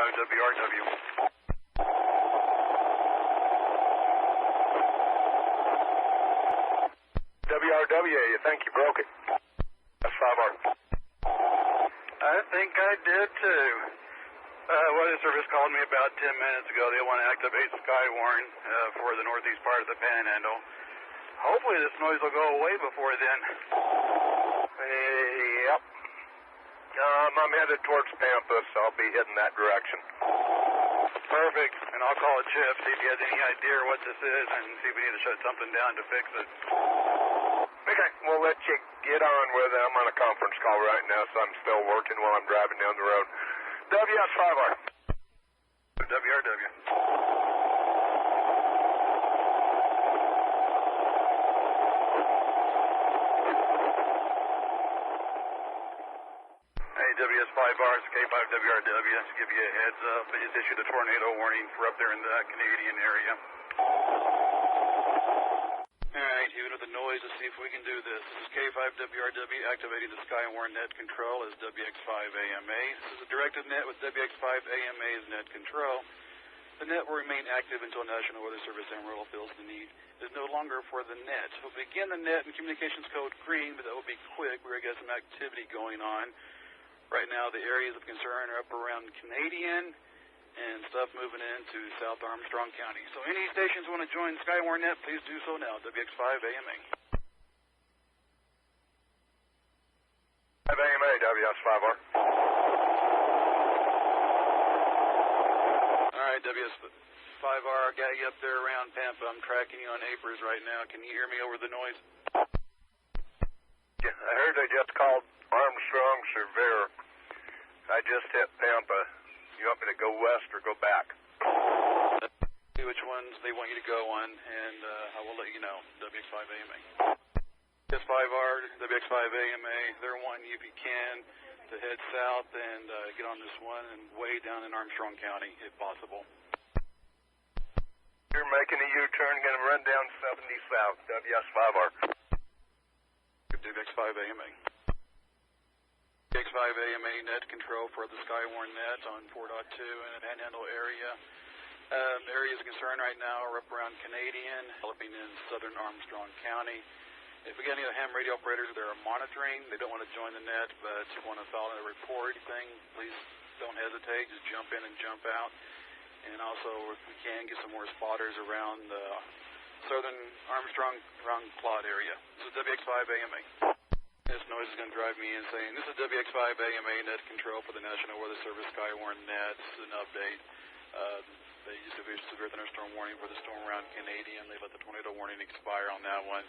WRW. WRW, you think you broke it? That's 5R. I think I did too. Weather Service called me about 10 minutes ago. They want to activate Skywarn for the northeast part of the Panhandle. Hopefully this noise will go away before then. Yep. I'm headed towards Pampa, so I'll be heading that direction. Perfect. And I'll call Chip, see if he has any idea what this is, and see if we need to shut something down to fix it. Okay, we'll let you get on with it. I'm on a conference call right now, so I'm still working while I'm driving down the road. WS5R. WRW. Hey, WS5R, it's K5WRW. Just give you a heads up. They just issued a tornado warning for up there in the Canadian area. Alright, even with the noise, let's see if we can do this. This is K5WRW activating the Skywarn net control as WX5AMA. This is a directed net with WX5AMA as net control. The net will remain active until National Weather Service Amarillo feels the need is no longer for the net. We'll begin the net in communications code green, but that will be quick. We're going to get some activity going on. Right now, the areas of concern are up around Canadian and stuff moving into South Armstrong County. So any stations want to join Skywarn net, please do so now. WX5AMA. 5AMA, WS5R. All right, WS5R, got you up there around Pampa. I'm tracking you on APRS right now. Can you hear me over the noise? Yeah, I heard they just called Armstrong Surveyor. I just hit Pampa. You want me to go west or go back? See which ones they want you to go on, and I will let you know. WX5AMA. S5R, WX5AMA, they're wanting you, if you can, to head south and get on this one and way down in Armstrong County, if possible. You're making a U-turn, going to run down 70 south, WS5R. WX5AMA. WX5AMA net control for the Skywarn net on 4.2 in the Panhandle area. Areas of concern right now are up around Canadian, developing in southern Armstrong County. If we get any of the ham radio operators that are monitoring, they don't want to join the net, but you want to file a report thing, please don't hesitate. Just jump in and jump out. And also, if we can, get some more spotters around the southern Armstrong, around Claude area. This is WX5AMA. This noise is going to drive me insane. This is WX5AMA net control for the National Weather Service Skywarn net. This is an update. They used to issue severe thunderstorm warning for the storm around Canadian. They let the tornado warning expire on that one.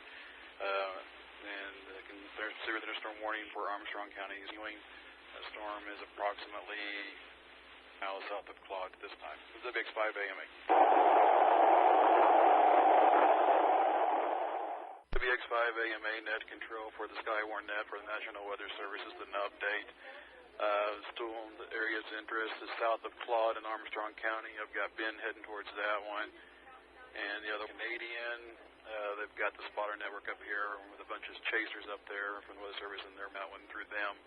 And there's severe thunderstorm warning for Armstrong County. The storm is approximately miles south of Claude this time. This is WX5AMA. WX5AMA net control for the Skywarn net for the National Weather Service is an update. Still the area's interest is south of Claude in Armstrong County. I've got Ben heading towards that one. And the other Canadian, they've got the spotter network up here with a bunch of chasers up there from the Weather Service, and they're mounting through them.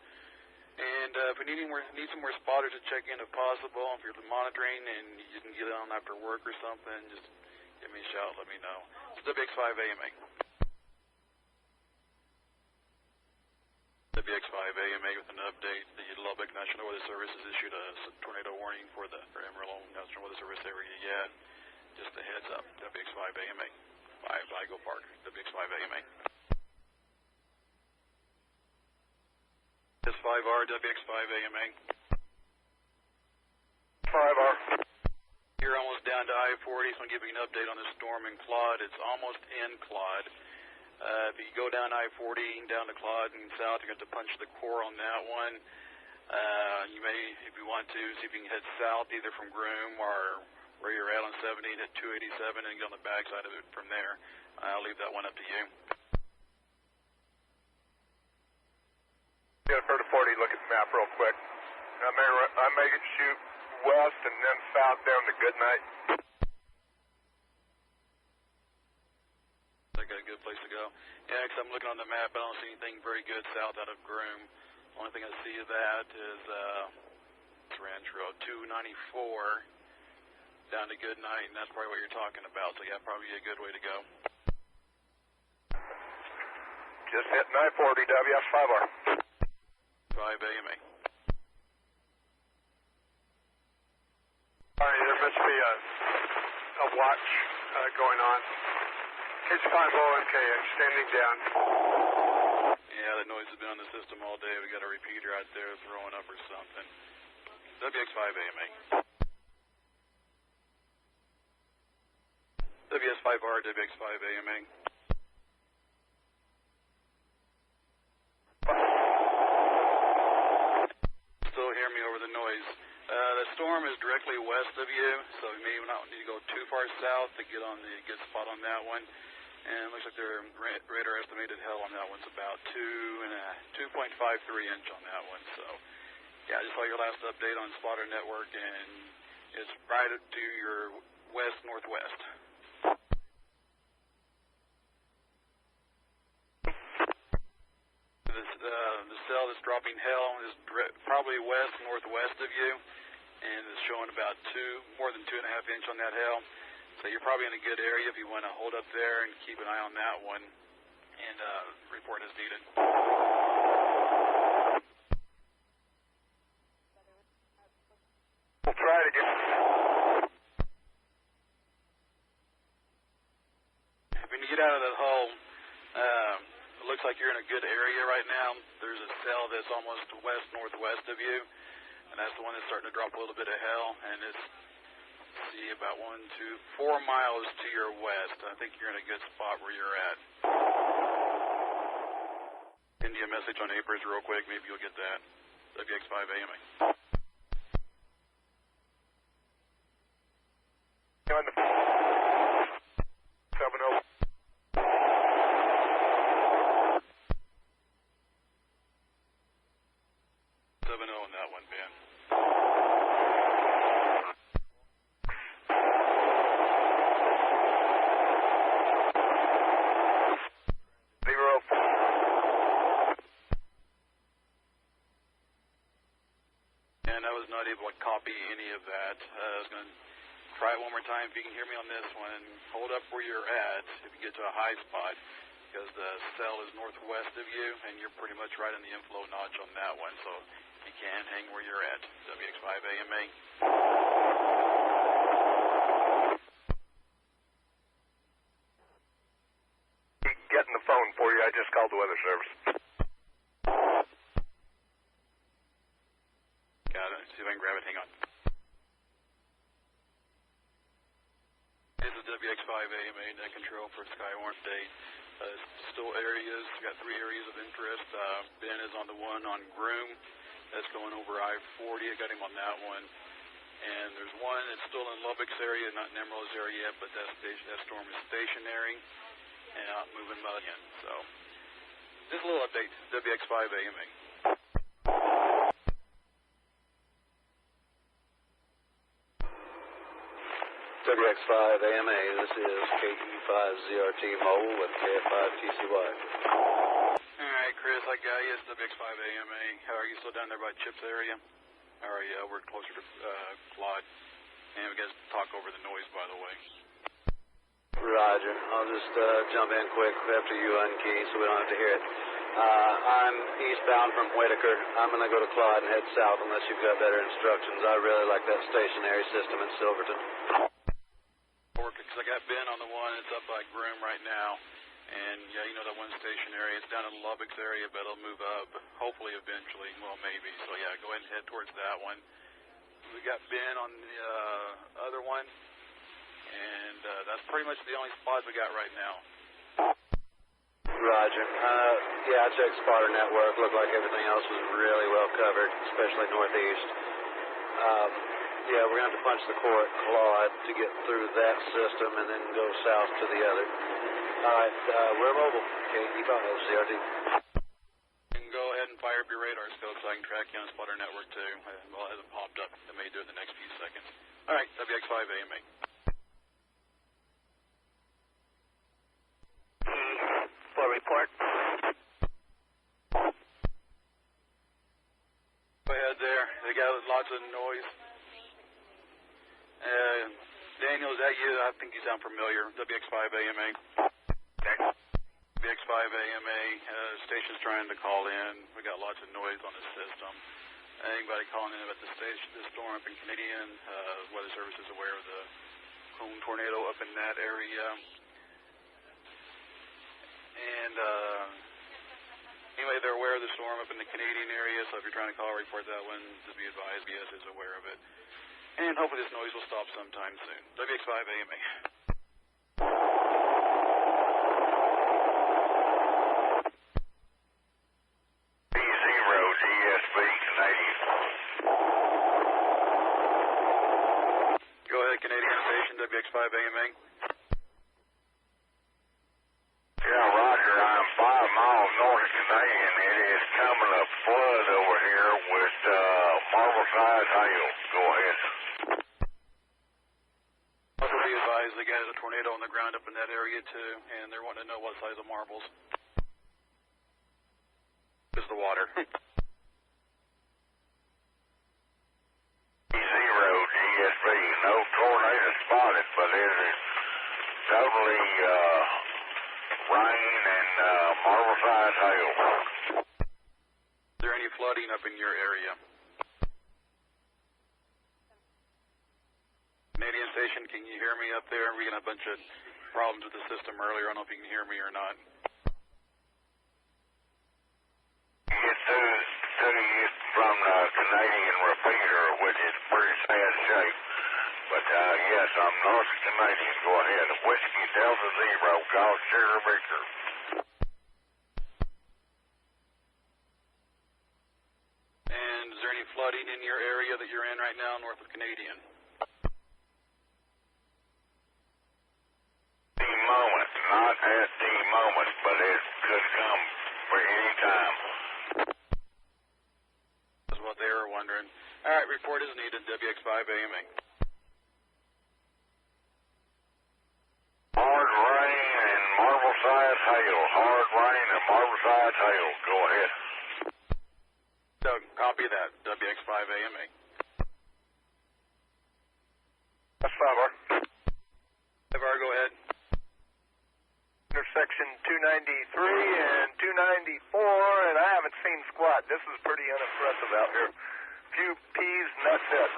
And if we need some more spotters to check in if possible, if you're monitoring and you can get on after work or something, just give me a shout, let me know. It's WX5AMA. WX5AMA with an update. The Lubbock National Weather Service has issued a tornado warning for the Amarillo National Weather Service area yet. Just a heads up. WX5AMA. 5 Vigo Park. WX5AMA. S5R, WX5AMA. 5R. You're almost down to I-40, so I'm giving you an update on the storm in Claude. It's almost in Claude. If you go down I-40 down to Claude and south, you're going to have to punch the core on that one. You may, if you want to, see if you can head south either from Groom or where you're at on 70 at 287 and get on the backside of it from there. I'll leave that one up to you. Yeah, for the 40, look at the map real quick. I may shoot west and then south down to Goodnight. I got a good place to go. Yeah, because I'm looking on the map, I don't see anything very good south out of Groom. Only thing I see of that is it's Ranch Road, 294 down to Goodnight, and that's probably what you're talking about. So yeah, probably a good way to go. Just hit 940 WS5R. 5 AMA. All right, there must be a watch going on. H50MK extending down. Yeah, that noise has been on the system all day. We got a repeater out there throwing up or something. WX5 AMA. WS5R, WX5 AMA. Still hear me over the noise. The storm is directly west of you, so you may not need to go too far south to get on the good spot on that one. And it looks like their radar estimated hell on that one's about 2.53 inch on that one. So, yeah, I just saw your last update on Spotter Network, and it's right to your west-northwest. The cell that's dropping hell is probably west-northwest of you, and it's showing about more than 2.5 inch on that hell. So you're probably in a good area if you want to hold up there and keep an eye on that one and report as needed. We'll try it again. When you get out of that hole, it looks like you're in a good area right now. There's a cell that's almost west-northwest of you, and that's the one that's starting to drop a little bit of hell, and it's about 4 miles to your west. I think you're in a good spot where you're at. Send you a message on APRS real quick. Maybe you'll get that. WX5 AMA. On the 70. 70 on that one, Ben. Not able to copy any of that. I was going to try it one more time. If you can hear me on this one, hold up where you're at if you get to a high spot, because the cell is northwest of you, and you're pretty much right in the inflow notch on that one, so you can hang where you're at. WX5 AMA. Getting the phone for you. I just called the weather service. See if I can grab it. Hang on. This is WX5 AMA net control for Skywarn State. Still areas. We've got 3 areas of interest. Ben is on the one on Groom. That's going over I-40. I got him on that one. And there's one that's still in Lubbock's area, not in Emerald's area yet, but that storm is stationary and not moving much in. So, just a little update. WX5 AMA. WX5 AMA, this is KE5ZRT Mole with KF5TCY. Alright, Chris, I got you. It's WX5 AMA. How are you still down there by Chip's area? Or yeah, we're closer to Claude. And we got to talk over the noise, by the way. Roger. I'll just jump in quick after you unkey so we don't have to hear it. I'm eastbound from Whitaker. I'm going to go to Claude and head south unless you've got better instructions. I really like that stationary system in Silverton. Because I got Ben on the one, it's up by Groom right now, and yeah, you know that one stationary, it's down in Lubbock's area, but it'll move up, hopefully eventually, well maybe, so yeah, go ahead and head towards that one. We got Ben on the other one, and that's pretty much the only spots we got right now. Roger. Yeah, I checked Spotter Network, looked like everything else was really well covered, especially northeast. Yeah, we're going to have to punch the core at Claude to get through that system and then go south to the other. All right, we're mobile. KE5ZRT. You can go ahead and fire up your radar scope so I can track you on Spotter Network too. Well, it hasn't popped up. It may do it in the next few seconds. All right, WX5 AMA. Full report. Go ahead there. They got Yeah, lots of noise. Daniel, is that you? I think you sound familiar. WX5AMA. WX5AMA, station's trying to call in. We got lots of noise on the system. Anybody calling in about the storm up in Canadian, Weather Service is aware of the Cone tornado up in that area. And anyway, they're aware of the storm up in the Canadian area, so if you're trying to call or report that one, just be advised, BS is aware of it. And hopefully this noise will stop sometime soon. WX5AMA. B0 GSB Canadian. Go ahead, Canadian station, WX5AMA. Yeah, Roger, I'm 5 miles north of Canadian. It is coming a flood over here with marble-sized hail. Go ahead. Also be advised, again, there's a tornado on the ground up in that area too, and they're wanting to know what size of marbles. Is the water. B0 GSB, no tornado spotted, but it is totally rain and marble-sized hail. Is there any flooding up in your area? Canadian station, can you hear me up there? We had a bunch of problems with the system earlier. I don't know if you can hear me or not. Get to you from the Canadian repeater, which is pretty sad shape. But yes, I'm north of Canadian. Go ahead. Whiskey Delta Zero, Golf Sugar Victor. And is there any flooding in your area that you're in right now north of Canadian? The moment, not at the moment, but it could come for any time. That's what they were wondering. All right, report is needed, WX5AMA. Hard rain and marble-sized hail. Hard rain and marble-sized hail. Go ahead. So, copy that, WX5AMA. That's 5R. 5R, go ahead. Intersection 293 and 294, and I haven't seen squat. This is pretty unimpressive out here. Few P's, and that's it.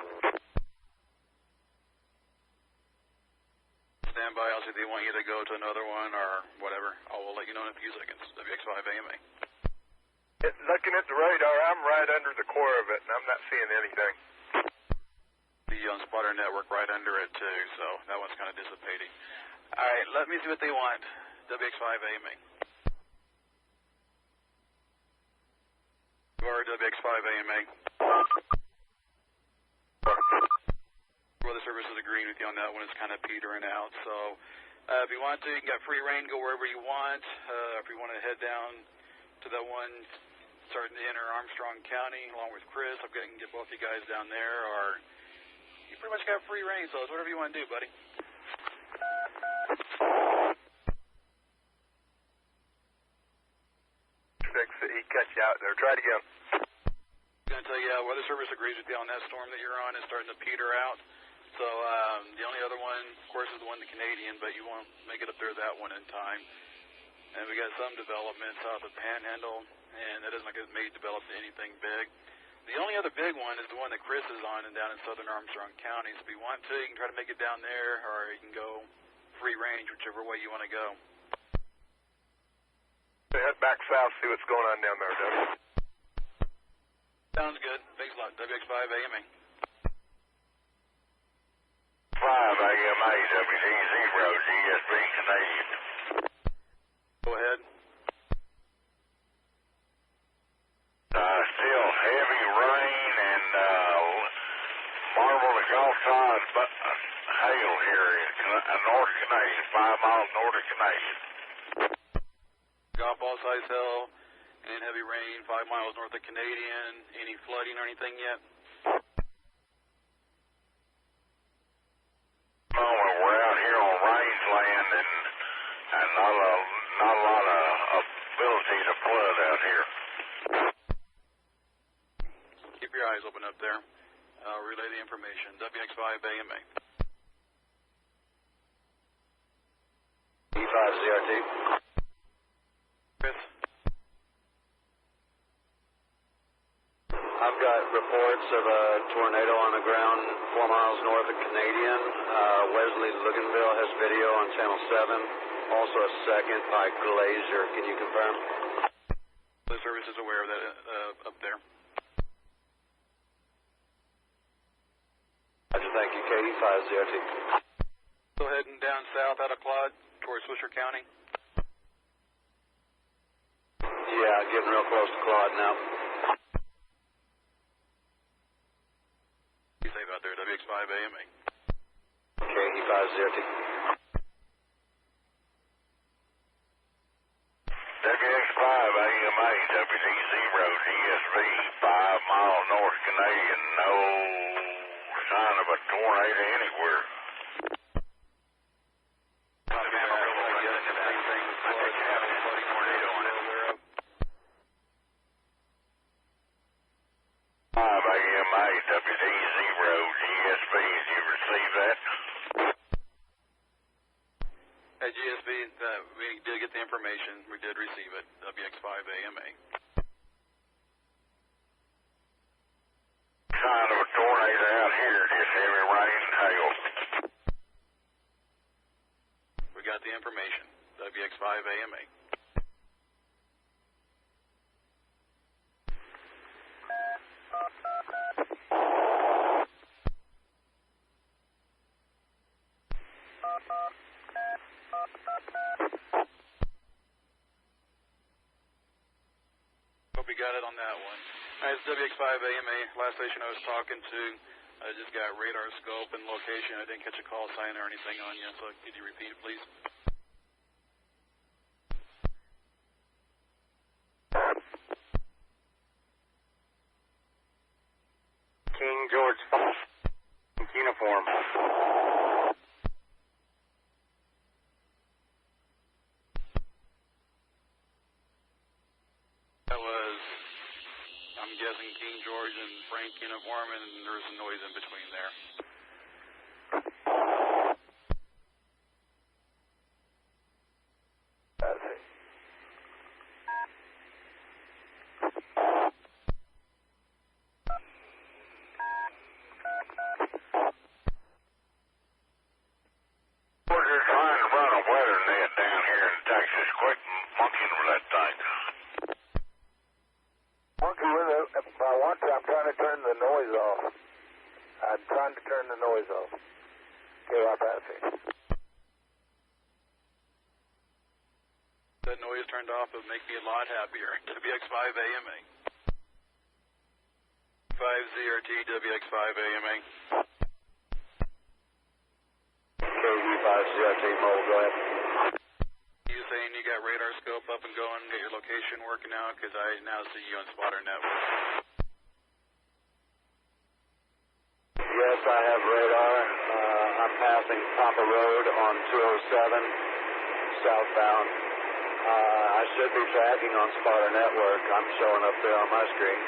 Stand by. I'll see if they want you to go to another one or whatever. I will let you know in a few seconds. WX5AMA. Looking at the radar, I'm right under the core of it, and I'm not seeing anything. The spotter network right under it, too, so that one's kind of dissipating. All right, let me see what they want. WX5AMA. Or WX5AMA. Weather Service is agreeing with you on that one. It's kind of petering out. So if you want to, you can get free reign, go wherever you want. If you want to head down to that one starting to enter Armstrong County along with Chris, I can get both you guys down there, or you pretty much got free reign, so it's whatever you want to do, buddy. He cut you out there. Try it again. I'm going to tell you, Weather Service agrees with you on that storm that you're on. It's starting to peter out. So the only other one, of course, is the one, the Canadian, but you won't make it up there that one in time. And we got some development south of Panhandle, and it doesn't look like it may develop to anything big. The only other big one is the one that Chris is on and down in southern Armstrong County. So if you want to, you can try to make it down there, or you can go free range, whichever way you want to go. Head back south, see what's going on down there, W. Sounds good. Thanks a lot. WX5AMA. 5AMA, WD0, GSB Canadian. Go ahead. Still heavy rain and marble to golf size hail here in North Canadian, 5 miles north of Canadian. Golf ball size hail and heavy rain, 5 miles north of Canadian. Any flooding or anything yet? Oh, well, we're out here on rangeland and not a lot of ability to flood out here. Keep your eyes open up there. I'll relay the information. WX5 AMA. E5 CRT. Chris? I've got reports of a tornado on the ground 4 miles north of Canadian. Wesley Luganville has video on Channel 7. Also a second by Glazier. Can you confirm? The service is aware of that up there. Roger, thank you. KE5 CRT. Still heading down south out of Claude towards Swisher County. Yeah, getting real close to Claude now. Be safe out there. WX5 AMA. KE5 CRT. WX5 AMA, WD0 GSV, 5 miles north Canadian. No sign of a tornado anywhere. At GSB, we did get the information. We did receive it. WX5 AMA. Sign of a tornado out here, just heavy rain and hail. We got the information. WX5 AMA. Hope you got it on that one. All right, it's WX5 AMA. Last station I was talking to, I just got radar scope and location. I didn't catch a call sign or anything on you, so could you repeat it, please? King George uniform. That was, I'm guessing, King George and Frank uniform, and there was some noise in between there. We're trying to run a weather net down here in Texas. Quit monkeying with that thing. Monkey with it. If I want to, I'm trying to turn the noise off. I'm trying to turn the noise off. Okay, I'll pass it. That noise turned off would make me a lot happier. WX5 AMA. 5ZRT WX5 AMA. KE5 CRT, mobile, go ahead. You saying you got radar scope up and going, get your location working out? Because I now see you on Spotter Network. Yes, I have radar. I'm passing Papa Road on 207, southbound. I should be tracking on Spotter Network. I'm showing up there on my screen.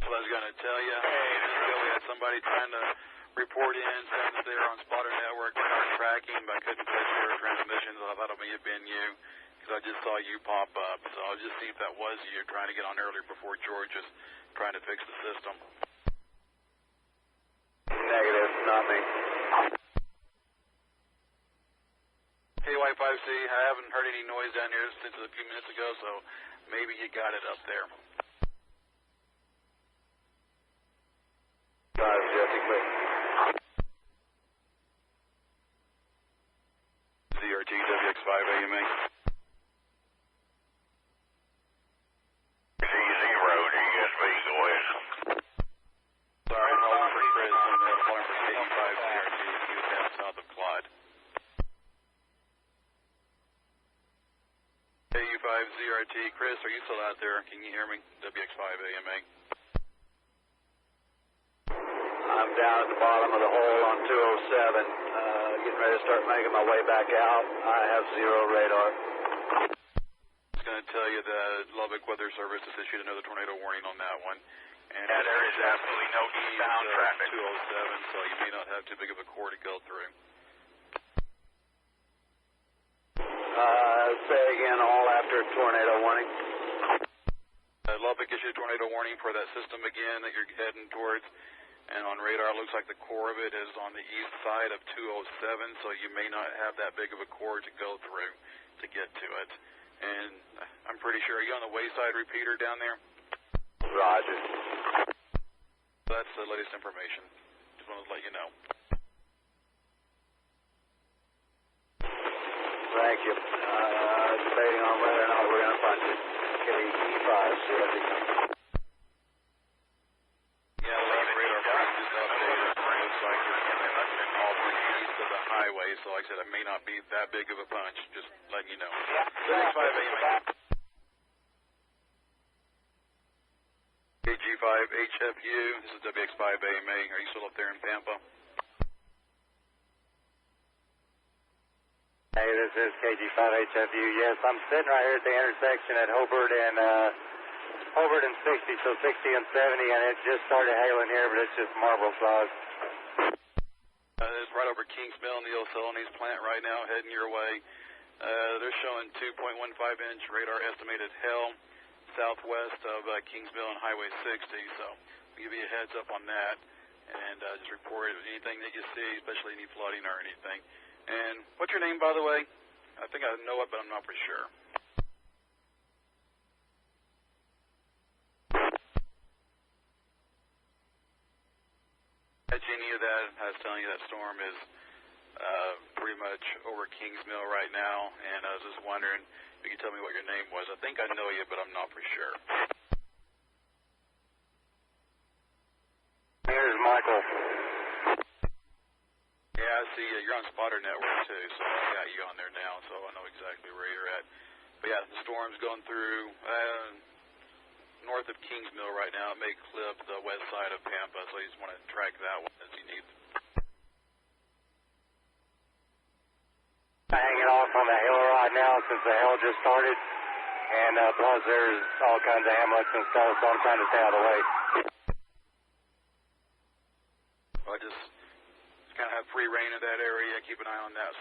So I was going to tell you, just ago we had somebody trying to report in, send us there on Spotter Network and start tracking, but I couldn't place your transmissions. I thought it may have been you, because I just saw you pop up. So I'll just see if that was you trying to get on earlier before George is trying to fix the system. Negative, not me. KY5C, I haven't heard any noise down here since a few minutes ago, so maybe you got it up there. 5 CRT, clear. ZRT WX5 AMA. Z0 GSV, go ahead. Sorry, I'm calling for Chris. I'm calling for KU5 CRT. He was down south of Claude. KU5 ZRT. Chris, are you still out there? Can you hear me? WX5 AMA. I'm down at the bottom of the hole on 207, getting ready to start making my way back out. I have zero radar. I was going to tell you that Lubbock Weather Service has issued another tornado warning on that one. And yeah, there is absolutely no eastbound traffic. 207, so you may not have too big of a core to go through. Say again, all after tornado warning. Lubbock issued a tornado warning for that system again that you're heading towards. And on radar, it looks like the core of it is on the east side of 207, so you may not have that big of a core to go through to get to it. And I'm pretty sure, are you on the wayside repeater down there? Roger. That's the latest information. Just wanted to let you know. Thank you. Debating on whether or not we're going to punch it. KE5, CFD. Yeah, the radar frame just updated. It looks like you're all the east of the highway, so like I said, it may not be that big of a punch. Just letting you know. WX5 AMA. KG5 HFU. This is WX5 AMA. Are you still up there in Pampa? Hey, this is KG5HFU. Yes, I'm sitting right here at the intersection at Hobart and 60, so 60 and 70, and it just started hailing here, but it's just marble size. It's right over Kings Mill in the Celanese plant right now, heading your way. They're showing 2.15-inch radar estimated hail southwest of Kings Mill and Highway 60, so I'll give you a heads up on that, and just report anything that you see, especially any flooding or anything. And what's your name, by the way? I think I know it, but I'm not for sure. Any of that, I was telling you that storm is pretty much over Kings Mill right now, and I was just wondering if you could tell me what your name was. I think I know you, but I'm not for sure. Here's Michael. Yeah, I see you. You're on Spotter Network, too, so I got you on there now, so I know exactly where you're at. But yeah, the storm's going through north of Kings Mill right now. It may clip the west side of Pampa, so you just want to track that one as you need. Hanging off on the hill right now since the hail just started, and plus there's all kinds of hammocks and stuff, so I'm trying to stay out of the way. I just kind of have free reign of that area. Keep an eye on that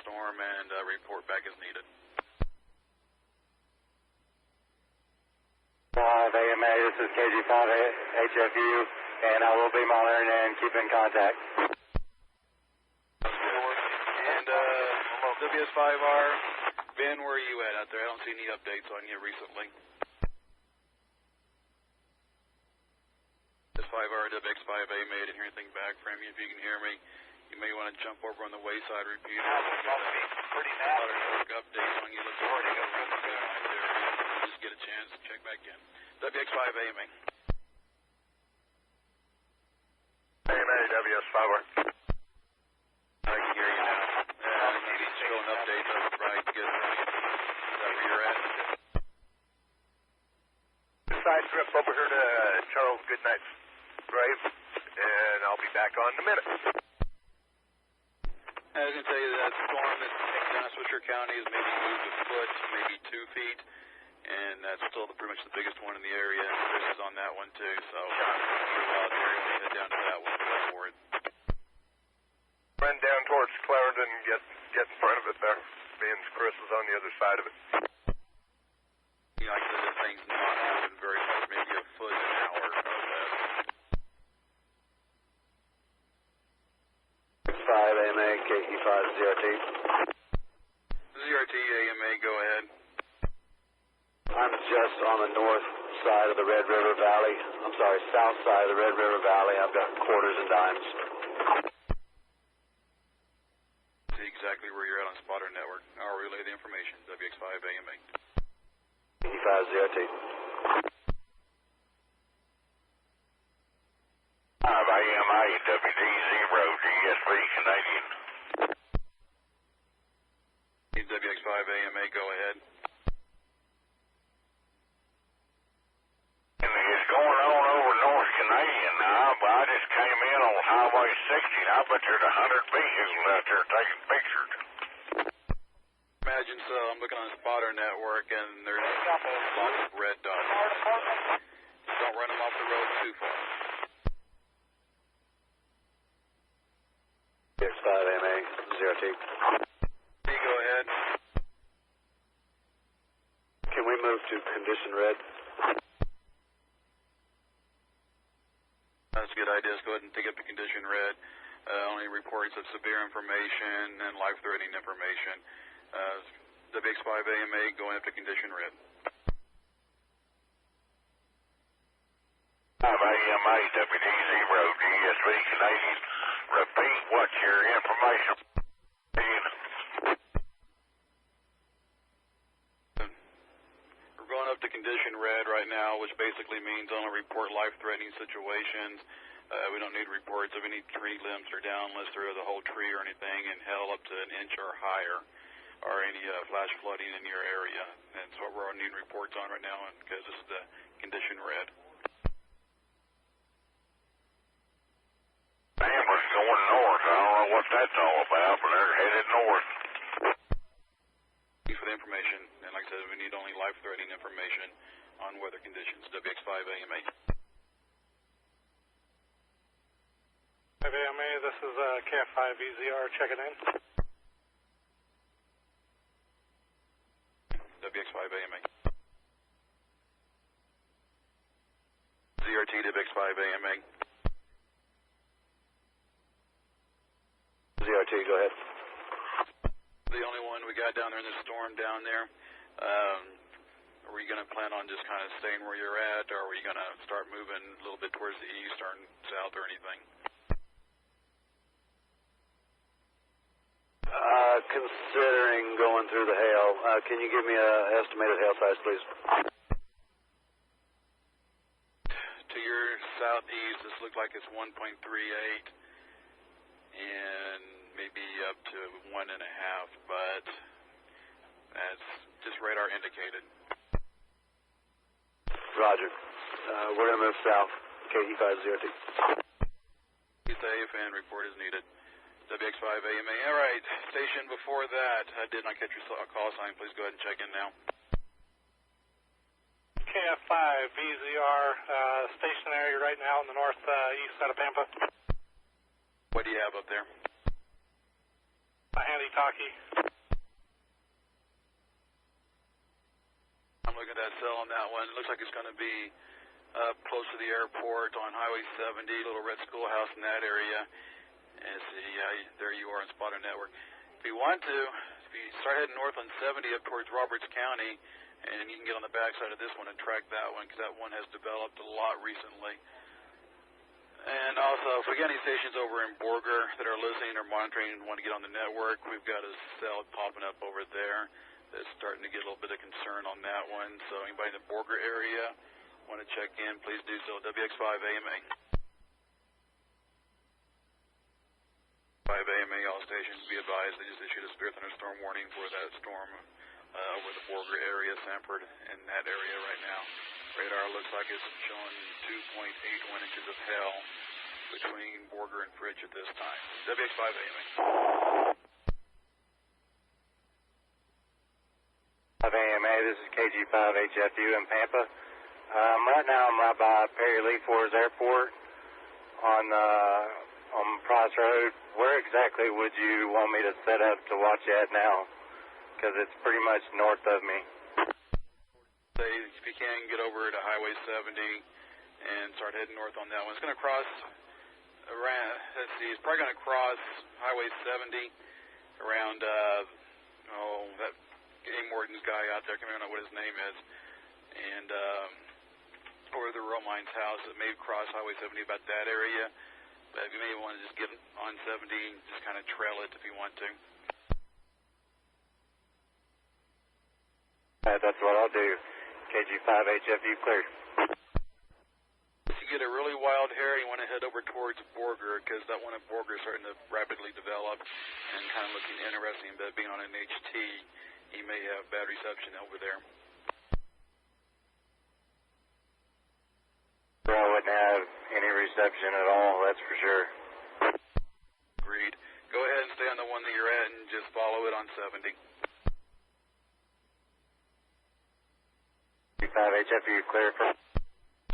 storm and report back as needed. 5 AMA, this is KG5 HFU, and I will be monitoring and keep in contact. And WS5R, Ben, where are you at out there? I don't see any updates on you recently. WS5R, WX5A, didn't hear anything back from you. If you can hear me, you may want to jump over on the wayside repeater. Pretty nasty. Updates on you. Let's already go right there. Just get a chance to check back in. WX5A, AMA, WS5R. I can hear you now. He's showing updates of right. Good. Is that where you're at? Side trip over here to Charles Goodnight's grave, and I'll be back on in a minute. I was going to tell you that storm that's down in Swisher County is maybe moved a foot, maybe 2 feet, and that's still pretty much the biggest one in the area. Chris is on that one too, so you're out there and head down to that one. Go for it. Run down towards Clarendon and get in front of it there. Me and Chris is on the other side of it. You know, like I said, this thing's not moving very much, maybe a foot an hour or less. 5 AMA, KE5 ZRT. ZRT AMA, go ahead. I'm just on the north side of the Red River Valley. I'm sorry, south side of the Red River Valley. I've got quarters and dimes. See exactly where you're at on Spotter Network. I'll relay the information. WX5 AMA. KE5 ZRT. 5 AMA, WD0, GSV, Canadian. WX5 AMA, go ahead. And it's going on over North Canadian now, but I just came in on Highway 60, and I bet there's 100 vehicles out there taking pictures. Imagine so. I'm looking on Spotter Network, and there's lots of red dots. Don't run them off the road too far. X5AMA, 0T. Go ahead. Can we move to condition red? That's a good idea. Let's go ahead and take up the condition red. Only reports of severe information and life-threatening information. WX5AMA going up to condition red. 5AMA, WD0, GSV, Canadian. Repeat what's your information. We're going up to condition red right now, which basically means only report life-threatening situations. We don't need reports of any tree limbs are down unless they're the whole tree or anything, and hell up to an inch or higher, or any flash flooding in your area. And so we're needing reports on right now because this is the condition red. Amber's going north. I don't know what that's all about, but they're headed north. Thanks for the information. And like I said, we need only life-threatening information on weather conditions. WX5AMA. 5AMA, this is KF5EZR checking in. WX5AMA. ZRT WX5AMA. ZRT, go ahead. The only one we got down there in the storm down there. Are we going to plan on just kind of staying where you're at, or are we going to start moving a little bit towards the east or south or anything? Considering going through the hail, can you give me an estimated hail size, please? To your southeast, this looks like it's 1.38 and maybe up to 1.5, but that's just radar indicated. Roger. We're going to move south. KE5ZRT. Be safe and report is needed. WX5AMA. All right, station before that. I did not catch your call sign. Please go ahead and check in now. KF5VZR, stationary right now in the northeast side of Pampa. What do you have up there? A handy-talkie. I'm looking at that cell on that one. It looks like it's going to be up close to the airport on Highway 70, little red schoolhouse in that area. And see, there you are on Spotter Network. If you want to, if you start heading north on 70 up towards Roberts County, and you can get on the backside of this one and track that one, because that one has developed a lot recently. And also, if we got any stations over in Borger that are listening or monitoring and want to get on the network, we've got a cell popping up over there that's starting to get a little bit of concern on that one. So anybody in the Borger area want to check in, please do so. WX5AMA. 5AMA, all stations be advised they just issued a severe thunderstorm warning for that storm over the Borger area, Sanford, in that area right now. Radar looks like it's showing 2.81 inches of hail between Borger and Fridge at this time. WX5AMA. 5AMA, this is KG5HFU in Pampa. Right now I'm right by Perry Lee Forest Airport on Price Road. Where exactly would you want me to set up to watch at now? Because it's pretty much north of me. If you can, get over to Highway 70 and start heading north on that one. It's going to cross around, let's see, it's probably going to cross Highway 70 around, that A. Morton's guy out there, I can't remember what his name is, and over the Romines house. It may cross Highway 70 about that area. But you may want to just get on 70 and just kind of trail it if you want to. That's what I'll do. KG5HFU clear. If you get a really wild hair, you want to head over towards Borger, because that one at Borger is starting to rapidly develop and kind of looking interesting. But being on an HT, you may have bad reception over there. I wouldn't have any reception at all, that's for sure. Agreed. Go ahead and stay on the one that you're at and just follow it on 70. 5HFU clear for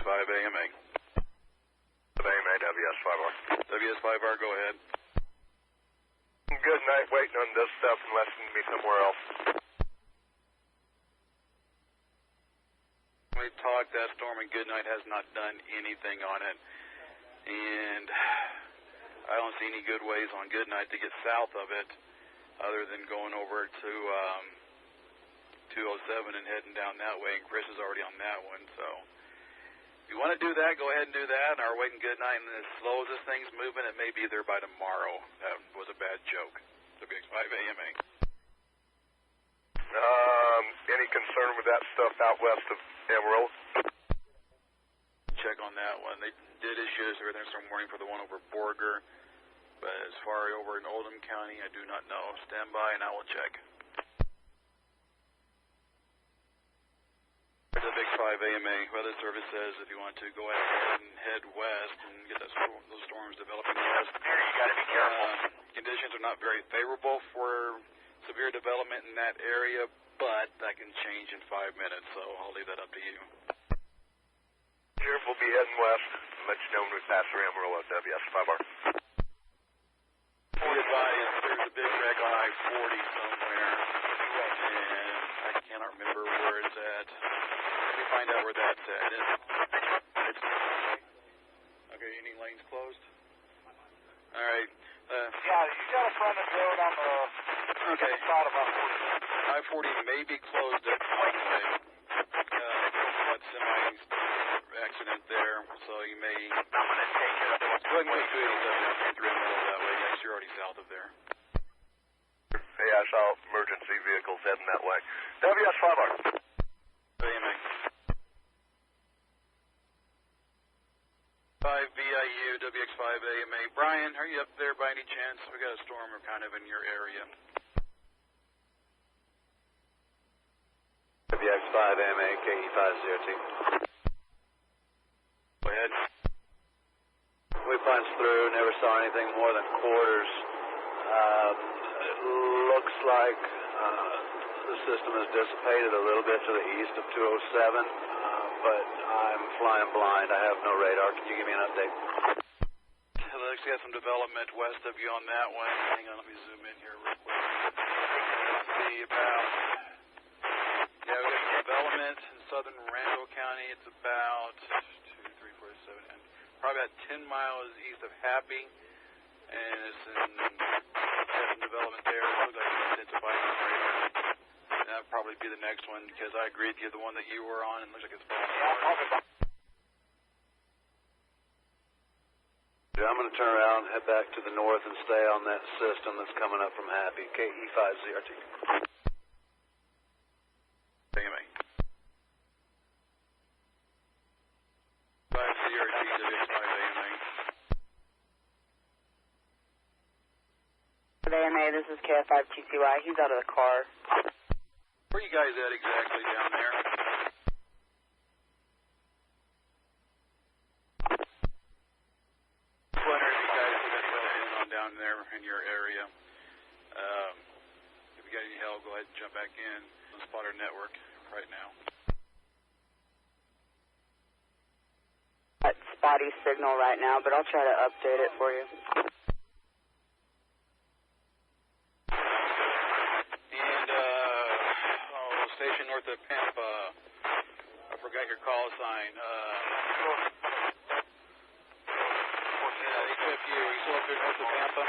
WX5AMA. AMA, WS5R. WS5R, go ahead. Good night, waiting on this stuff and listening to me somewhere else. We talked, that storm in Goodnight has not done anything on it. And I don't see any good ways on Goodnight to get south of it other than going over to 207 and heading down that way. And Chris is already on that one, so if you want to do that, go ahead and do that. And our waiting Goodnight, and as slow as this thing's moving, it may be there by tomorrow. That was a bad joke. WX5AMA. Any concern with that stuff out west of Emerald? Check on that one. They did issue us everything this morning for the one over Borger, but as far over in Oldham County, I do not know. Stand by and I will check. The WX5AMA Weather Service says if you want to go ahead and head west and get those storms developing west, You gotta be careful. conditions are not very favorable for severe development in that area, but that can change in 5 minutes, so I'll leave that up to you. Here we'll be heading west. Let you know when we pass through Emerald at WS5R. Be advised, there's a big wreck on I-40 somewhere, and I cannot remember where it's at. Let me find out where that's at. It's okay, any lanes closed? All right. Yeah, you got a frontage road on the side of I-40 may be closed at one way. That semi-accident there, so you may... I'm gonna take it. Go ahead and go 287 through Emerald that way. Yes, you're already south of there. Hey, I saw emergency vehicles heading that way. WS5R. AMA. 5VIU, WX5AMA. Brian, are you up there by any chance? We got a storm kind of in your area. WX5AMA, KE502. Go ahead. We punched through, never saw anything more than quarters. It looks like the system has dissipated a little bit to the east of 207, but I'm flying blind. I have no radar. Can you give me an update? Looks like got some development west of you on that one. Hang on, let me zoom in here real quick. Let's see about... Yeah, we got some development in southern Randall County. It's about 2, 3, 4, 7, and probably about 10 miles east of Happy. And it's in some development there. It looks like it's intensifying on radar. And that'll probably be the next one because I agree with you. The one that you were on, and looks like it's falling apart. I'm going to turn around, head back to the north, and stay on that system that's coming up from Happy, KE5ZRT. AMA. 5ZRT, WX5AMA. AMA, this is KF5TCY. He's out of the car. Where are you guys at exactly down there? Down there in your area. If you got any help, go ahead and jump back in on the spotter network right now. Got spotty signal right now, but I'll try to update it for you. And station north of Pampa. I forgot your call sign. If you still up there north of Pampa?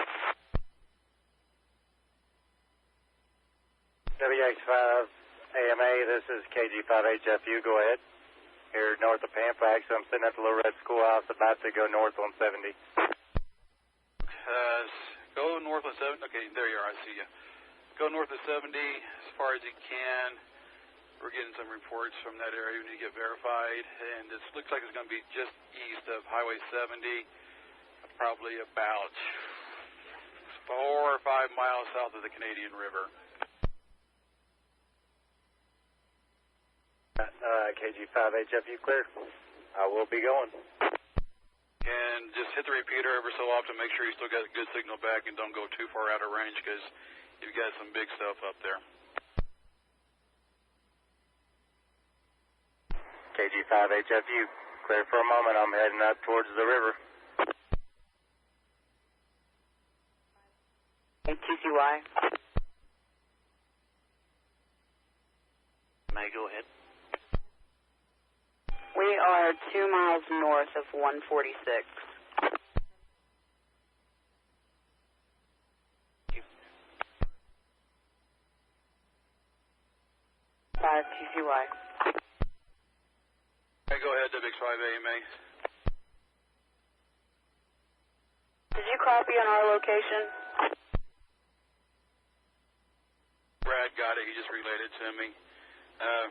WX5AMA, this is KG5HFU. Go ahead. Here north of Pampa. Actually, I'm sitting at the Little Red Schoolhouse about to go north on 70. Go north of 70. Okay, there you are. I see you. Go north of 70 as far as you can. We're getting some reports from that area. We need to get verified. And it looks like it's going to be just east of Highway 70. Probably about 4 or 5 miles south of the Canadian River. KG5HFU clear. I will be going. And just hit the repeater every so often. Make sure you still got a good signal back and don't go too far out of range because you've got some big stuff up there. KG5HFU. Clear for a moment. I'm heading up towards the river. TCY. May, go ahead. We are 2 miles north of 146. 5 TCY. Hey, go ahead, WX5 AMA. Did you copy on our location? Brad got it. He just relayed it to me.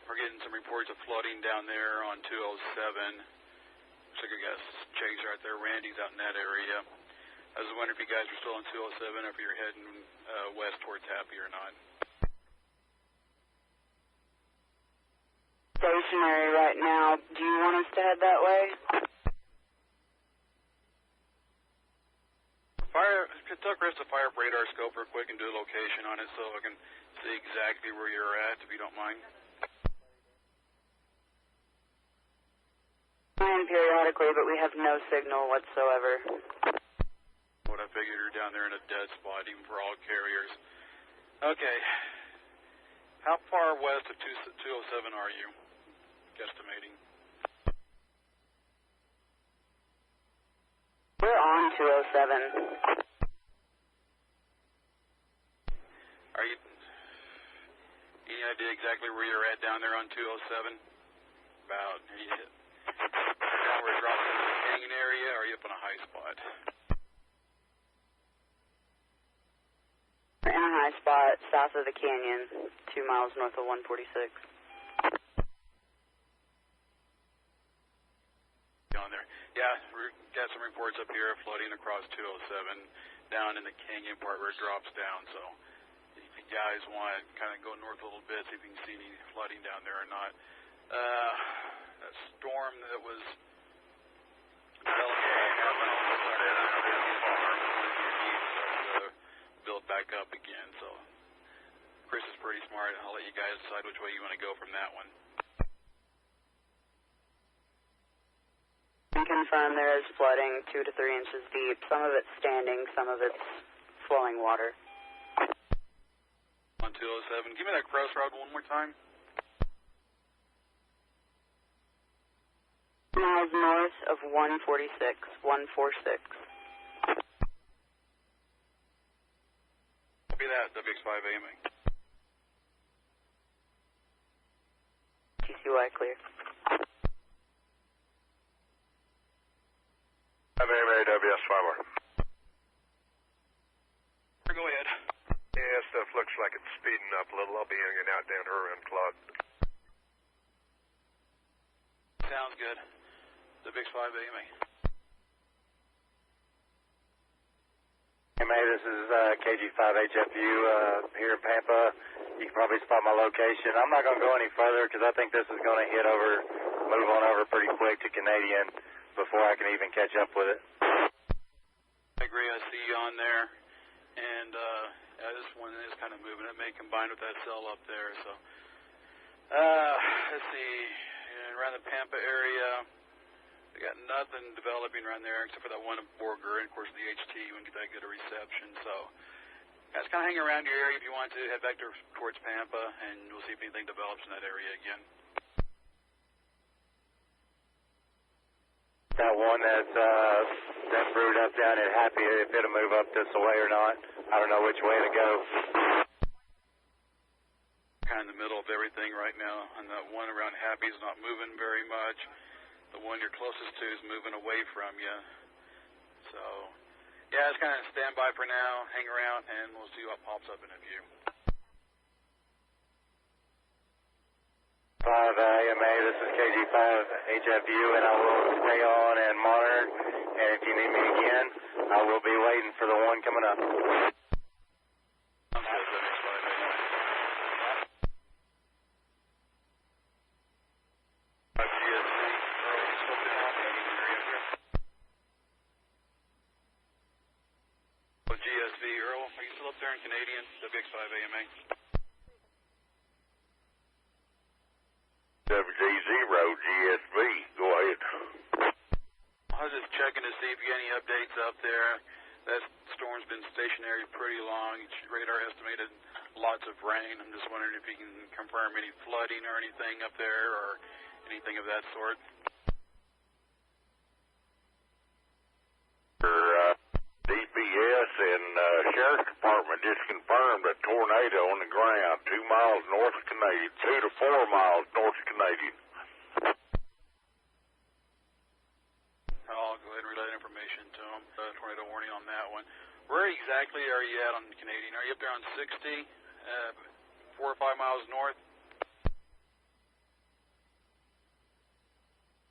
We're getting some reports of flooding down there on 207. Looks like I got Chase right there. Randy's out in that area. I was wondering if you guys are still on 207 or if you're heading west towards Happy or not. Stationary right now. Do you want us to head that way? Tell Chris to fire up radar scope real quick and do a location on it so I can see exactly where you're at, if you don't mind. Flying periodically, but we have no signal whatsoever. What I figured you're down there in a dead spot, even for all carriers. Okay. How far west of 207 are you? Guesstimating. We're on 207. Are you... Any idea exactly where you're at down there on 207? About... Down where it drops into the canyon area, or are you up on a high spot? We're in a high spot south of the canyon, 2 miles north of 146. Down there. Yeah, we got some reports up here flooding across 207 down in the canyon part where it drops down, so if you guys want to kind of go north a little bit, see if you can see any flooding down there or not. That storm that was developed build back up again, so Chris is pretty smart. I'll let you guys decide which way you want to go from that one. I confirm there is flooding 2 to 3 inches deep. Some of it's standing, some of it's flowing water. On 207, give me that crossroad one more time. Miles north of 146, 146. Copy that, WX5 AMA. TCY clear. AMA, WS5R. Go ahead. Yeah, stuff looks like it's speeding up a little. I'll be hanging out down here around Claude. Sounds good. WX5 AMA. AMA, this is KG5HFU here in Pampa. You can probably spot my location. I'm not going to go any further because I think this is going to move on over pretty quick to Canadian before I can even catch up with it. I agree. I see you on there. And this one is kind of moving. It may combine with that cell up there. So, let's see. Around the Pampa area, we got nothing developing around there except for that one Borger and, of course, the HT. You wouldn't get that good a reception. So, guys, kind of hang around your area if you want to. Head back towards Pampa, and we'll see if anything develops in that area again. That one that's brewed up down at Happy, if it'll move up this way or not. I don't know which way to go. Kind of in the middle of everything right now, and that one around Happy is not moving very much. The one you're closest to is moving away from you. So, yeah, it's kind of stand by for now, hang around, and we'll see what pops up in a view. 5 AMA, this is KG5HFU, and I will stay on and monitor. And if you need me again, I will be waiting for the one coming up. GSV, Earl, are you still up there in Canadian? WX5 AMA. WG0 GSV, go ahead. there. That storm's been stationary pretty long. Radar estimated lots of rain. I'm just wondering if you can confirm any flooding or anything up there or anything of that sort. DPS and Sheriff's Department just confirmed a tornado on the ground 2 miles north of Canadian, 2 to 4 miles north of Canadian. I'll go ahead and relay that information to them. Tornado warning on that one. Where exactly are you at on Canadian? Are you up there on 60, 4 or 5 miles north?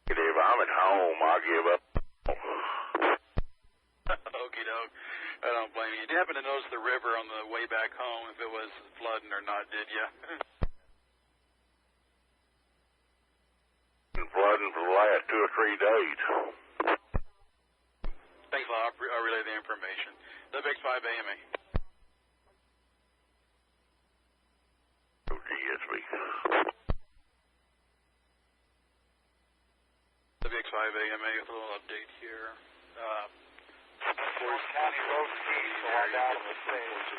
If I'm at home, I'll give up. Okie doke. I don't blame you. Did you happen to notice the river on the way back home, if it was flooding or not, did you? Been flooding for the last 2 or 3 days. Thanks a lot. I'll relay the information. WX5 AMA. GSV. WX5 AMA with a little update here. County Road so I'm down in the stage.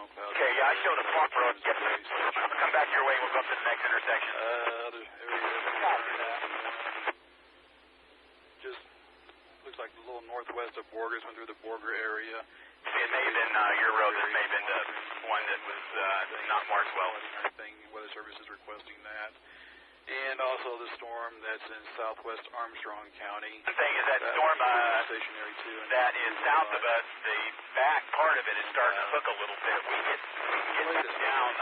Okay, yeah, I showed a front road. Come back your way, we'll go up to the next intersection. Other areas. Just looks like a little northwest of Borgers, went through the Borger area. It may have been your road. This may have been the one that was not marked well. Weather Service is requesting that. And also the storm that's in southwest Armstrong County. The thing is that storm stationary too, that is south of us, the back part of it is starting to hook a little bit. We get this down.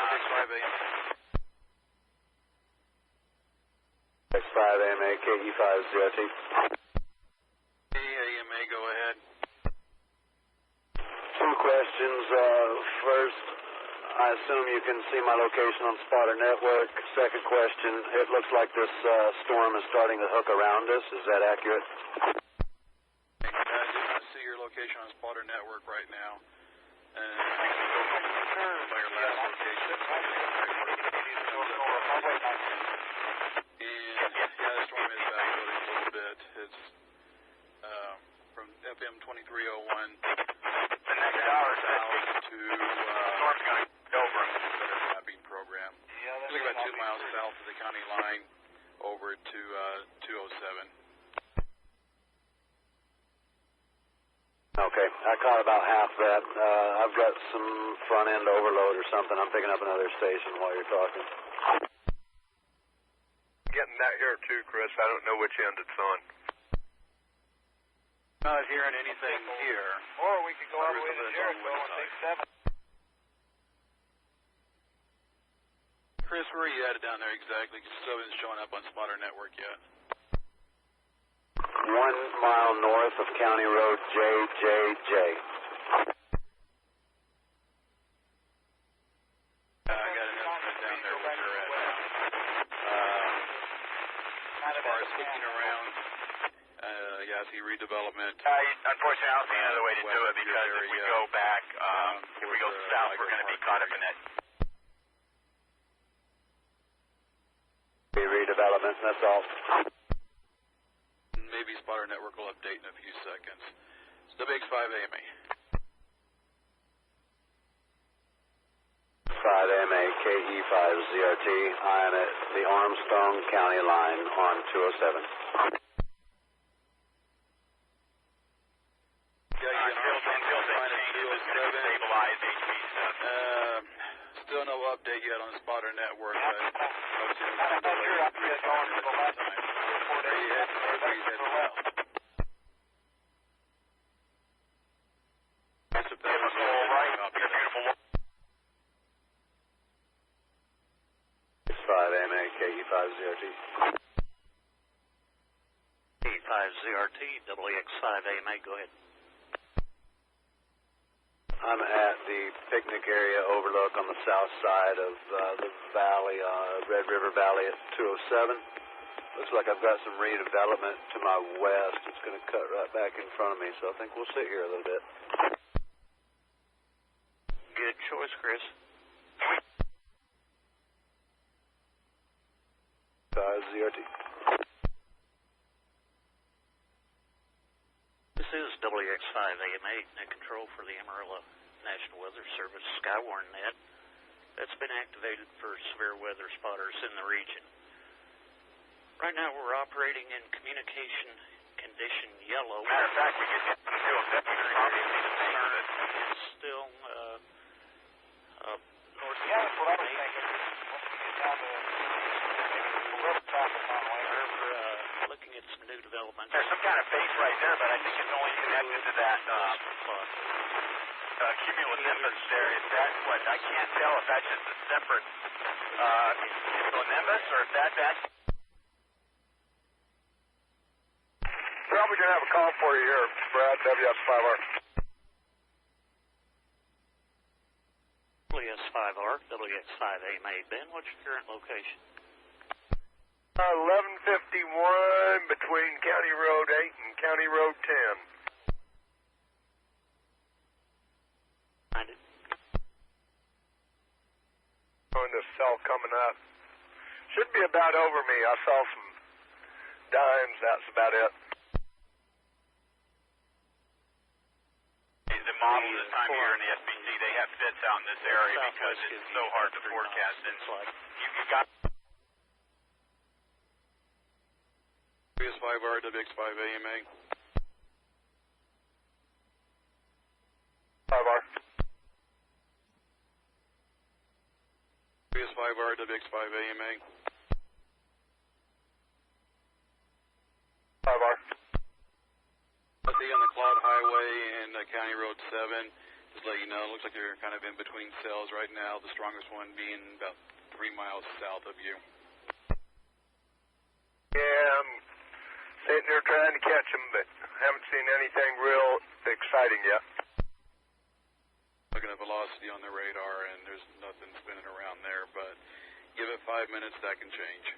X5 AMA, KE5 CRT. AMA, go ahead. 2 questions. First, I assume you can see my location on Spotter Network. Second question, it looks like this storm is starting to hook around us. Is that accurate? I see your location on Spotter Network right now. By your last location. And the storm is backloading a little bit. It's from FM 2301 The next hour to storm's going to go over. mapping program. It's like about 2 miles south of the county line over to 207. Okay, I caught about half that. I've got some front end overload or something. I'm picking up another station while you're talking. Getting that here too, Chris. I don't know which end it's on. Not hearing anything here. Or we could go all the way to Jericho and take 7. Chris, where are you at down there exactly? Because still isn't showing up on Spotter Network yet. 1 mile north of County Road JJJ. I got an estimate down there where you're at now. As far as looking around, I see redevelopment. Unfortunately, I don't see another way to do it because if we go back, if we go south, we're going to be caught up in that. Redevelopment, that's all. Maybe Spotter Network will update in a few seconds. It's WX5 AMA. 5 AMA, KE5 ZRT. I am at the Armstrong County line on 207. Still no update yet on Spotter Network. KE5ZRT, WX5 AMA, go ahead. I'm at the picnic area overlook on the south side of the valley, Red River Valley at 207. Looks like I've got some redevelopment to my west. It's going to cut right back in front of me, so I think we'll sit here a little bit. Good choice, Chris. 5 ZRT. This is WX5AMA, net control for the Amarillo National Weather Service Skywarn net. That's been activated for severe weather spotters in the region. Right now we're operating in communication condition yellow. Matter of fact, we could get to a It's still north. Yeah, that's what I was thinking. Once we get down to maybe a little traffic on the way. We're looking at some new developments. There's some kind of base right there, but I think it's only connected to that cumulonimbus there. Is that what? I can't tell if that's just a separate cumulonimbus or if that's... Probably going to have a call for you here, Brad, WS5R. WS5R, WX5AMA. Ben, what's your current location? 1151 between County Road 8 and County Road 10. Find it. Going to cell coming up. Should be about over me. I saw some dimes. That's about it. The model this time of year in the SBC, they have fits out in this area because it's so hard to forecast. And you got... WS5R, WX5AMA. 5R. WS5R, WX5AMA. 5R. I see on the Cloud Highway and County Road 7, just let you know, it looks like you're kind of in between cells right now, the strongest one being about 3 miles south of you. Yeah, I'm sitting here trying to catch them, but haven't seen anything real exciting yet. Looking at velocity on the radar, and there's nothing spinning around there, but give it 5 minutes, that can change.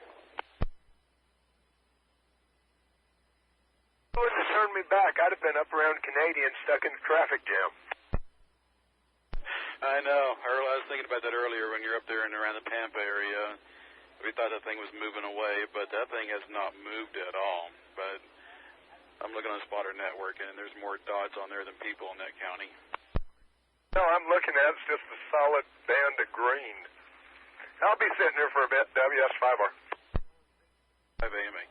Wouldn't have turned me back. I'd have been up around Canadian stuck in a traffic jam. I know. I was thinking about that earlier when you're up there and around the Pampa area. We thought that thing was moving away, but that thing has not moved at all. But I'm looking on Spotter Network, and there's more dots on there than people in that county. No, I'm looking at it's just a solid band of green. I'll be sitting here for a bit. WS5R. 5AMA.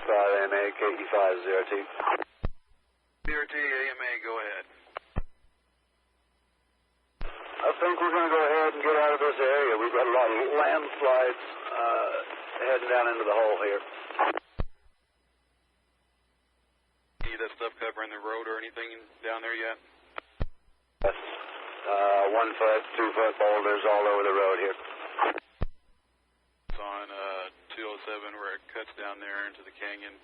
5AMA, KE50T. CRT, AMA, go ahead. I think we're going to go ahead and get out of this area. We've got a lot of landslides heading down into the hole here. Any of that stuff covering the road or anything down there yet? Yes. 1 foot, 2 foot boulders all over the road here. It's on 207 where it cuts down there into the canyon,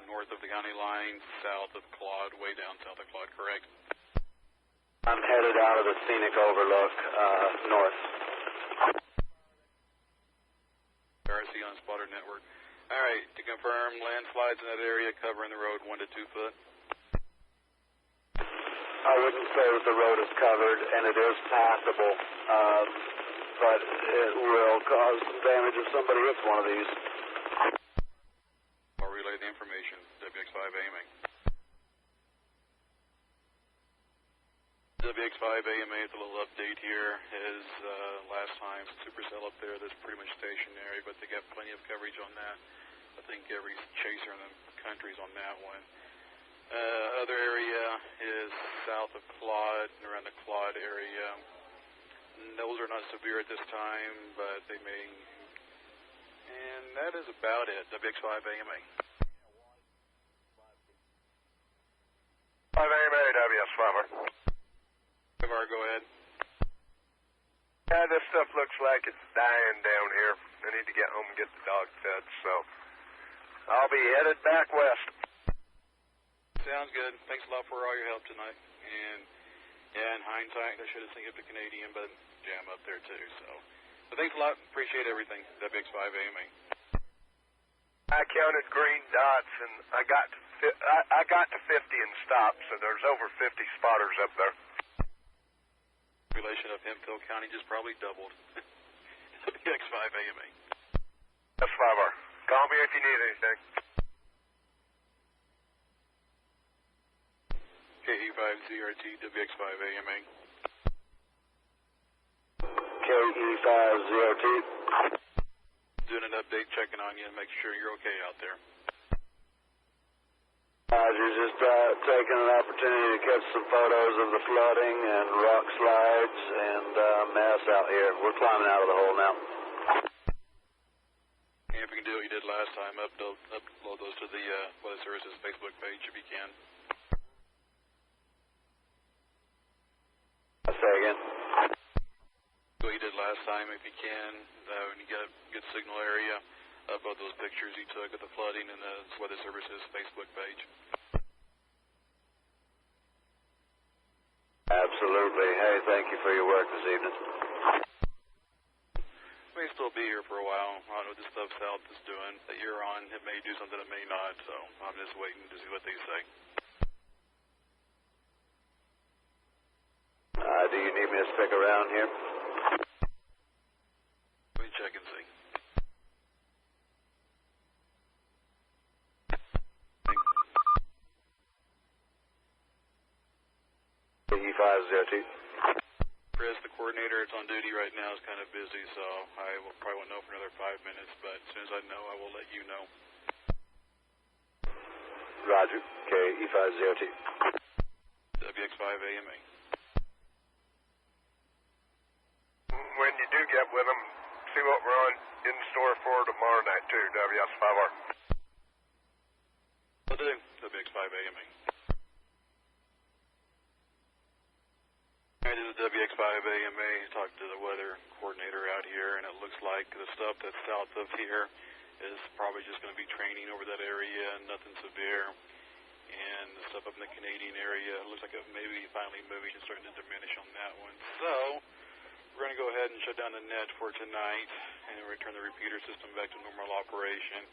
north of the county line, south of Claude, way down south of Claude, correct? I'm headed out of the scenic overlook north. RC on Spotter Network. All right, to confirm, landslides in that area covering the road 1 to 2 foot. I wouldn't say that the road is covered, and it is passable, but it will cause some damage if somebody hits one of these. I'll relay the information. WX5AMA. WX5AMA, it's a little update here. As last time, Supercell up there, that's pretty much stationary, but they got plenty of coverage on that. I think every chaser in the country's on that one. Other area is south of Claude and around the Claude area. Those are not severe at this time, but they may. And that is about it. WX5AMA. 5AMA, WS5R. 5R, go ahead. Yeah, this stuff looks like it's dying down here. I need to get home and get the dog fed, so I'll be headed back west. Sounds good. Thanks a lot for all your help tonight. And yeah, in hindsight, I should have seen up to Canadian, but jam up there too. So thanks a lot. Appreciate everything. WX5AMA. I counted green dots, and I got to 50 and stopped. So there's over 50 spotters up there. Population of Hemphill County just probably doubled. WX5AMA. That's 5R. Call me if you need anything. KE5ZRT WX5AMA. KE5ZRT. Doing an update, checking on you and making sure you're okay out there. Roger, just taking an opportunity to catch some photos of the flooding and rock slides and mess out here. We're climbing out of the hole now. And if you can do what you did last time, upload those to the Weather Services Facebook page if you can. Say again. Do what you did last time if you can. When you get a good signal area, upload those pictures you took of the flooding in the Weather Services Facebook page. Absolutely. Hey, thank you for your work this evening. May still be here for a while. I don't know what this stuff south is doing that you're on. It may do something, it may not, so I'm just waiting to see what they say. Do you need me to stick around here? Let me check and see. KE5ZRT. Chris, the coordinator, it's on duty right now, is kind of busy, so I will probably won't know for another 5 minutes, but as soon as I know, I will let you know. Roger. KE5ZRT. WX5AMA. When you do get with them, see what we're on in store for tomorrow night, too, WS5R. Will do. WX5AMA. This is WX5AMA. Talked to the weather coordinator out here, and it looks like the stuff that's south of here is probably just going to be training over that area, nothing severe. And the stuff up in the Canadian area, it looks like it may be finally moving and starting to diminish on that one. So we're going to go ahead and shut down the net for tonight and return the repeater system back to normal operation.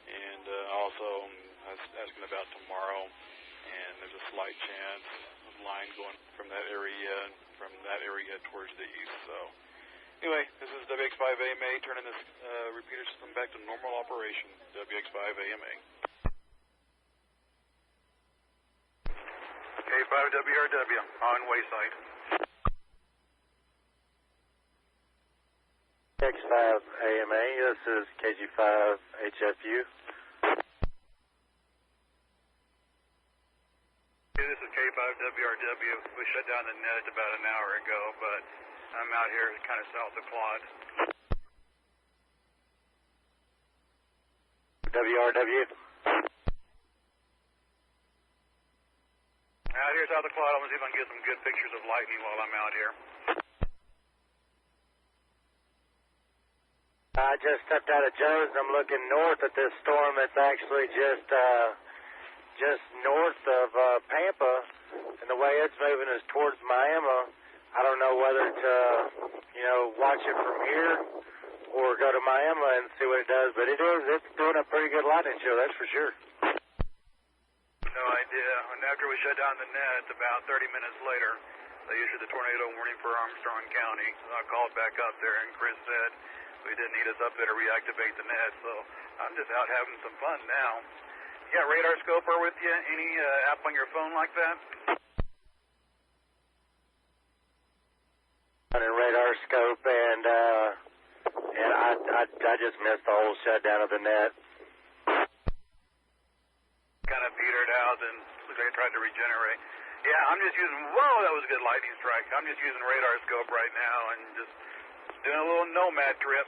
And also, I was asking about tomorrow, and there's a slight chance of line going from that area towards the east. So anyway, this is WX5AMA turning this repeater system back to normal operation. WX5AMA. K5WRW on wayside. X5AMA, this is KG5HFU. This is K5WRW. We shut down the net about an hour ago, but I'm out here kind of south of Claude. WRW. Out here south of Claude, I'm going to see if I can get some good pictures of lightning while I'm out here. I just stepped out of Joe's. I'm looking north at this storm that's actually just north of Pampa, and the way it's moving is towards Miami. I don't know whether to, watch it from here or go to Miami and see what it does, but it's doing a pretty good lightning show, that's for sure. No idea. And after we shut down the net, about 30 minutes later, they issued the tornado warning for Armstrong County. So I called back up there, and Chris said we didn't need us up there to reactivate the net, so I'm just out having some fun now. You got radar scoper with you? Any app on your phone like that? Running radar scope, and I just missed the whole shutdown of the net. Kind of petered out, and looks like I tried to regenerate. Yeah, I'm just using, whoa, that was a good lightning strike. I'm just using radar scope right now and just doing a little nomad trip.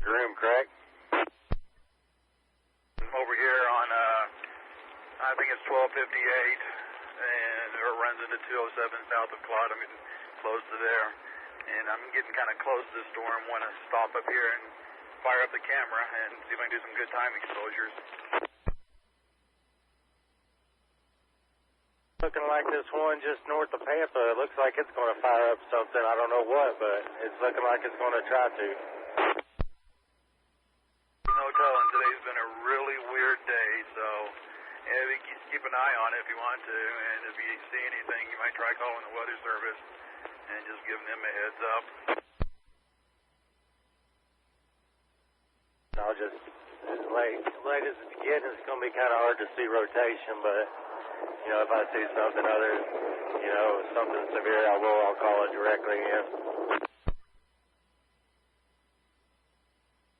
Room, Craig. I'm over here on, I think it's 1258, and it runs into 207 south of Claude. I'm getting close to there, and I'm getting kind of close to the storm. Want to stop up here and fire up the camera and see if I can do some good time exposures. Looking like this one just north of Pampa. It looks like it's going to fire up something. I don't know what, but it's looking like it's going to try to. No telling. Today's been a really weird day, so keep an eye on it if you want to. And if you see anything, you might try calling the Weather Service and just giving them a heads up. just as late as it's getting, it's going to be kind of hard to see rotation, but, you know, if I see something other, you know, something severe, I'll call it directly in.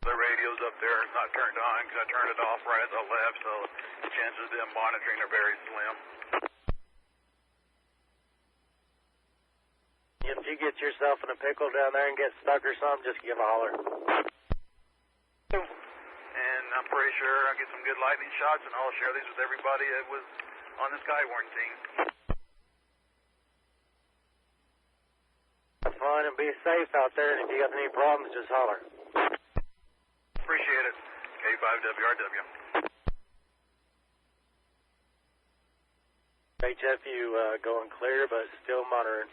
The radio's up there, it's not turned on because I turned it off right as I left, so the chances of them monitoring are very slim. If you get yourself in a pickle down there and get stuck or something, just give a holler. And I'm pretty sure I'll get some good lightning shots, and I'll share these with everybody that was on the Skywarn team. Have fun and be safe out there, and if you got any problems, just holler. Appreciate it. K5WRW. HFU going clear, but still monitoring.